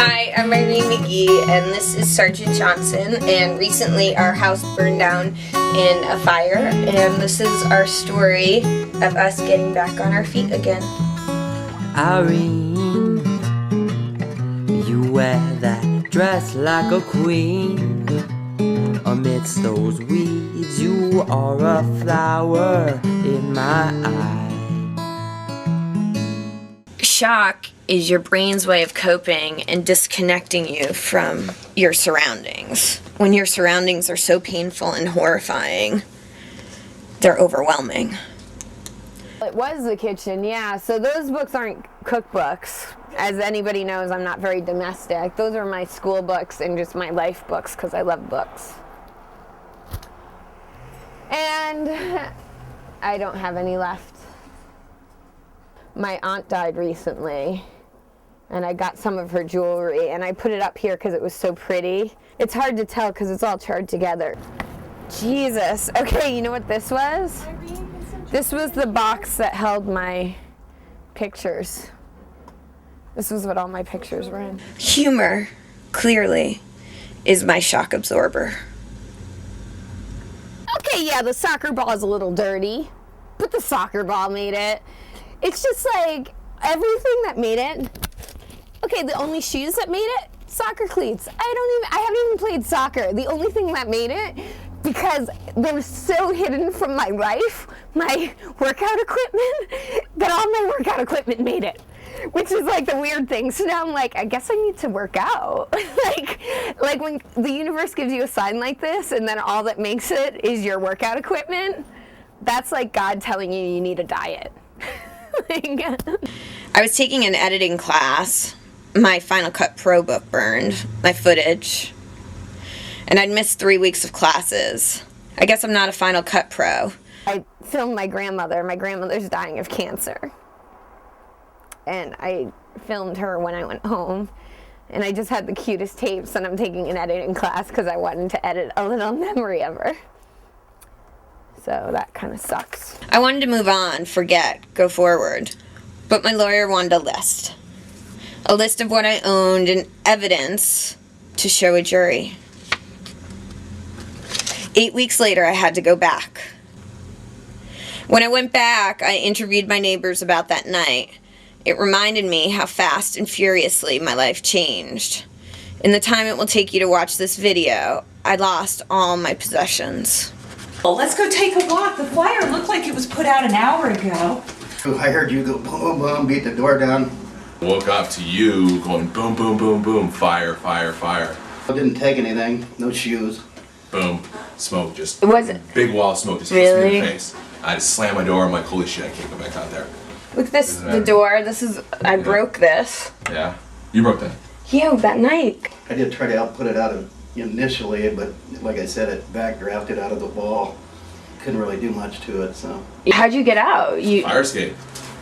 Hi, I'm Irene McGee, and this is Sergeant Johnson, and recently our house burned down in a fire, and this is our story of us getting back on our feet again. Irene, you wear that dress like a queen. Amidst those weeds, you are a flower in my eye. Shock is your brain's way of coping and disconnecting you from your surroundings. When your surroundings are so painful and horrifying, they're overwhelming. It was the kitchen, yeah. So those books aren't cookbooks. As anybody knows, I'm not very domestic. Those are my school books and just my life books because I love books. And I don't have any left. My aunt died recently, and I got some of her jewelry, and I put it up here because it was so pretty. It's hard to tell because it's all charred together. Jesus. Okay, you know what this was? This was the box that held my pictures. This was what all my pictures were in. Humor, clearly, is my shock absorber. Okay, yeah, the soccer ball is a little dirty, but the soccer ball made it. It's just like everything that made it. Okay, the only shoes that made it, soccer cleats. I haven't even played soccer. The only thing that made it, because they were so hidden from my life, my workout equipment, that all my workout equipment made it. Which is like the weird thing. So now I'm like, I guess I need to work out. like when the universe gives you a sign like this and then all that makes it is your workout equipment, that's like God telling you need a diet. I was taking an editing class. My Final Cut Pro book burned, my footage, and I'd missed 3 weeks of classes. I guess I'm not a Final Cut Pro. I filmed my grandmother. My grandmother's dying of cancer. And I filmed her when I went home. And I just had the cutest tapes, and I'm taking an editing class because I wanted to edit a little memory of her. So that kind of sucks. I wanted to move on, forget, go forward. But my lawyer wanted a list. A list of what I owned and evidence to show a jury. 8 weeks later, I had to go back. When I went back, I interviewed my neighbors about that night. It reminded me how fast and furiously my life changed. In the time it will take you to watch this video, I lost all my possessions. Well, let's go take a walk. The flyer looked like it was put out an hour ago. I heard you go boom, boom, beat the door down. Woke up to you going boom, boom, boom, boom, fire, fire, fire. I didn't take anything, no shoes. Boom, smoke just, Was it? big wall of smoke just hits me Really? in the face. I just slammed my door, I'm like, holy shit, I can't go back out there. Look at this, the door, I broke this. Yeah? You broke that? Yeah, that night. I did try to help put it out of initially, but like I said, it backdrafted out of the wall. Couldn't really do much to it, so. How'd you get out? Fire escape.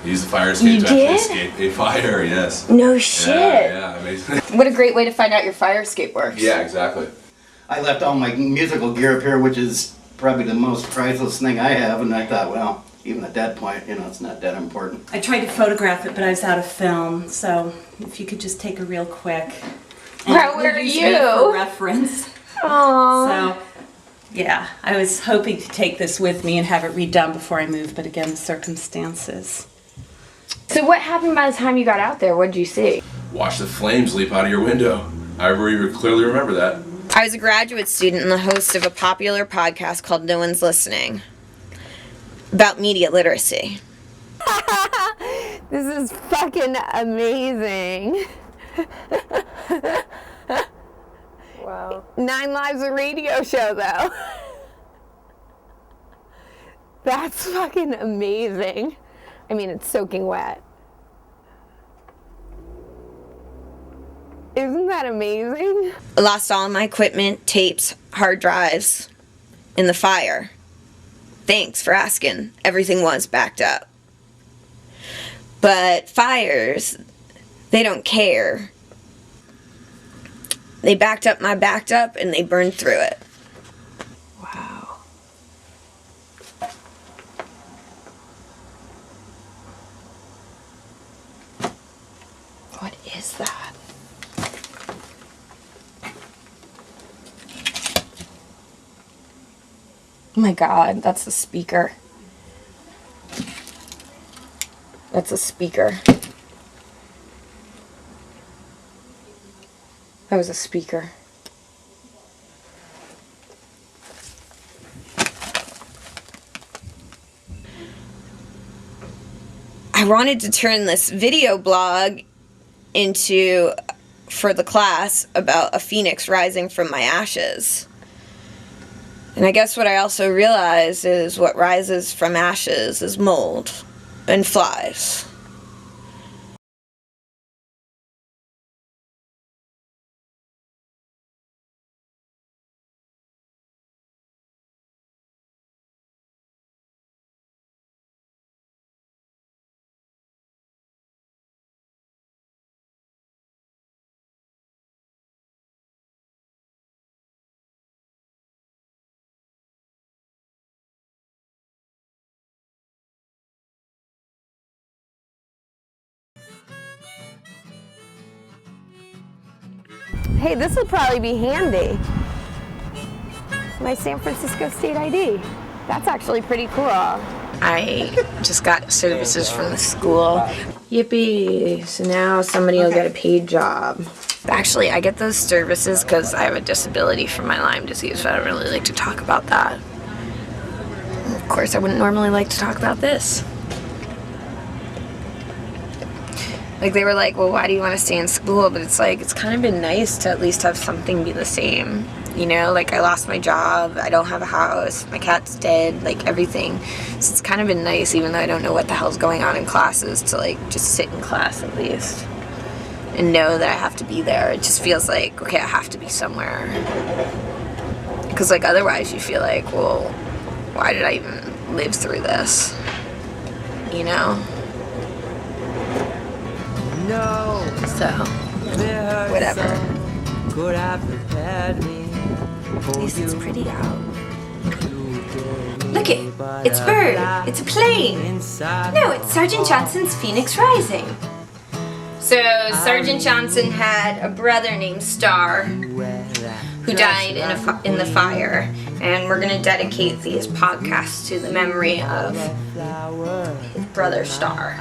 Use the fire escape to actually escape a fire, yes. No shit. Yeah, amazing. What a great way to find out your fire escape works. Yeah, exactly. I left all my musical gear up here, which is probably the most priceless thing I have, and I thought, well, even at that point, you know, it's not that important. I tried to photograph it, but I was out of film, so if you could just take a real quick. Wow, where are use me you? For reference. Aww. So, yeah, I was hoping to take this with me and have it redone before I moved, but again, the circumstances. So what happened by the time you got out there? What did you see? Watch the flames leap out of your window. I clearly remember that. I was a graduate student and the host of a popular podcast called No One's Listening about media literacy. This is fucking amazing. Wow. 9 Lives a radio show, though. That's fucking amazing. I mean, it's soaking wet. Isn't that amazing? I lost all my equipment, tapes, hard drives in the fire. Thanks for asking. Everything was backed up. But fires, they don't care. They backed up my backed up and they burned through it. Wow. What is that? Oh my god, that's a speaker. That's a speaker. That was a speaker. I wanted to turn this video blog into, for the class, about a phoenix rising from my ashes. And I guess what I also realized is what rises from ashes is mold and flies. Hey, this would probably be handy. My San Francisco State ID. That's actually pretty cool. I just got services from the school. Yippee! So now somebody will get a paid job. Actually, I get those services because I have a disability from my Lyme disease, but I don't really like to talk about that. Of course, I wouldn't normally like to talk about this. Like, they were like, well, why do you want to stay in school? But it's like, it's kind of been nice to at least have something be the same. You know, like, I lost my job, I don't have a house, my cat's dead, like, everything. So it's kind of been nice, even though I don't know what the hell's going on in classes, to, like, just sit in class at least. And know that I have to be there. It just feels like, okay, I have to be somewhere. Because, like, otherwise you feel like, well, why did I even live through this? You know? No, So, whatever. could have prepared me. At least it's pretty out. Look it! It's bird! It's a plane! No, it's Sergeant Johnson's Phoenix Rising. So, Sergeant Johnson had a brother named Star who died in the fire, and we're going to dedicate these podcasts to the memory of his brother Star,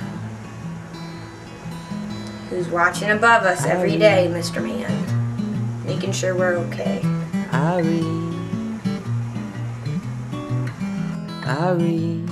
who's watching above us every day, Mr. Man, making sure we're okay. Irene.